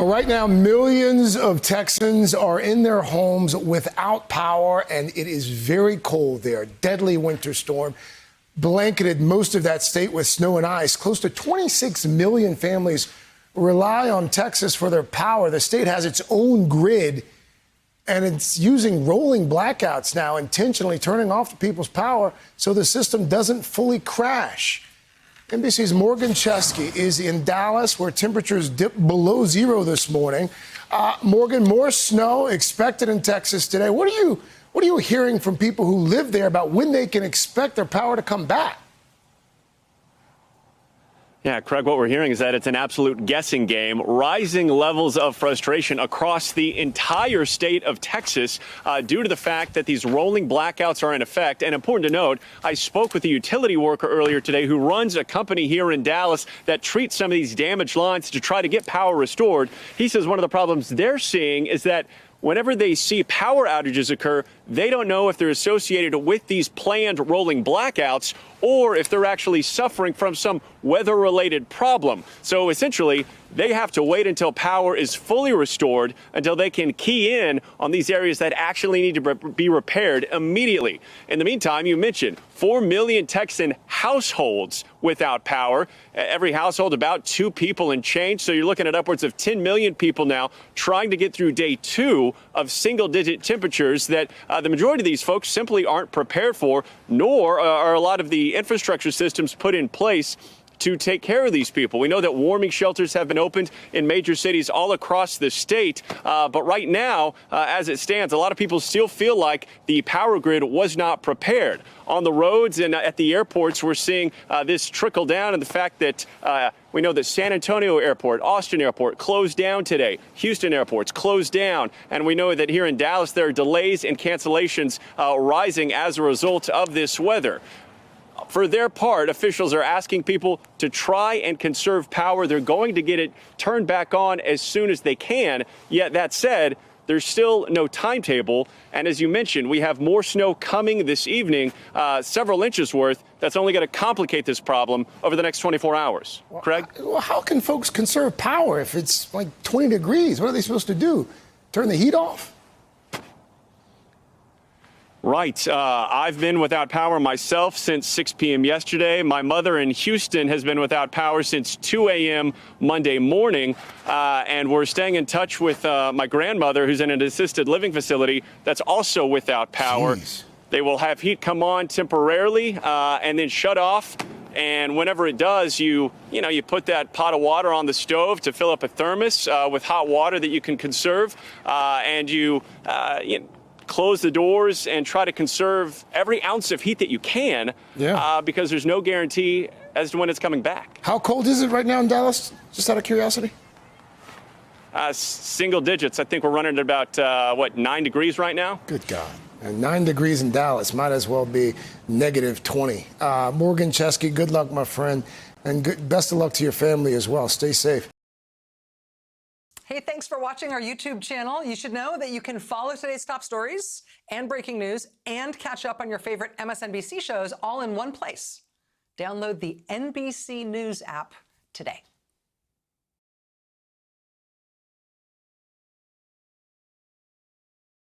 Well, right now, millions of Texans are in their homes without power, and it is very cold there. Deadly winter storm blanketed most of that state with snow and ice. Close to 26 million families rely on Texas for their power. The state has its own grid, and it's using rolling blackouts now, intentionally turning off the people's power so the system doesn't fully crash. NBC's Morgan Chesky is in Dallas, where temperatures dipped below zero this morning. Morgan, more snow expected in Texas today. What are you hearing from people who live there about when they can expect their power to come back? Yeah, Craig, what we're hearing is that it's an absolute guessing game. Rising levels of frustration across the entire state of Texas due to the fact that these rolling blackouts are in effect. And important to note, I spoke with a utility worker earlier today who runs a company here in Dallas that treats some of these damaged lines to try to get power restored. He says one of the problems they're seeing is that whenever they see power outages occur, they don't know if they're associated with these planned rolling blackouts or if they're actually suffering from some weather-related problem. So essentially, they have to wait until power is fully restored until they can key in on these areas that actually need to be repaired immediately. In the meantime, you mentioned 4 million Texan households without power. Every household about 2 people and change. So you're looking at upwards of 10 million people now trying to get through day 2 of single-digit temperatures that the majority of these folks simply aren't prepared for, nor are a lot of the infrastructure systems put in place to take care of these people. We know that warming shelters have been opened in major cities all across the state. But right now, as it stands, a lot of people still feel like the power grid was not prepared. On the roads and at the airports, we're seeing this trickle down, and the fact that we know that San Antonio Airport, Austin Airport closed down today. Houston airports closed down. And we know that here in Dallas, there are delays and cancellations rising as a result of this weather. For their part, officials are asking people to try and conserve power. They're going to get it turned back on as soon as they can. Yet that said, there's still no timetable. And as you mentioned, we have more snow coming this evening, several inches worth. That's only going to complicate this problem over the next 24 hours. Craig? Well, how can folks conserve power if it's like 20 degrees? What are they supposed to do? Turn the heat off? Right. I've been without power myself since 6 p.m. yesterday. My mother in Houston has been without power since 2 a.m. Monday morning. And we're staying in touch with my grandmother, who's in an assisted living facility that's also without power. Jeez. They will have heat come on temporarily and then shut off. And whenever it does, you put that pot of water on the stove to fill up a thermos with hot water that you can conserve. And you close the doors and try to conserve every ounce of heat that you can because there's no guarantee as to when it's coming back. How cold is it right now in Dallas? Just out of curiosity. Single digits. I think we're running at about, 9 degrees right now? Good God. And 9 degrees in Dallas might as well be negative 20. Morgan Chesky, good luck, my friend. And best of luck to your family as well. Stay safe. Hey, thanks for watching our YouTube channel. You should know that you can follow today's top stories and breaking news and catch up on your favorite MSNBC shows all in one place. Download the NBC News app today.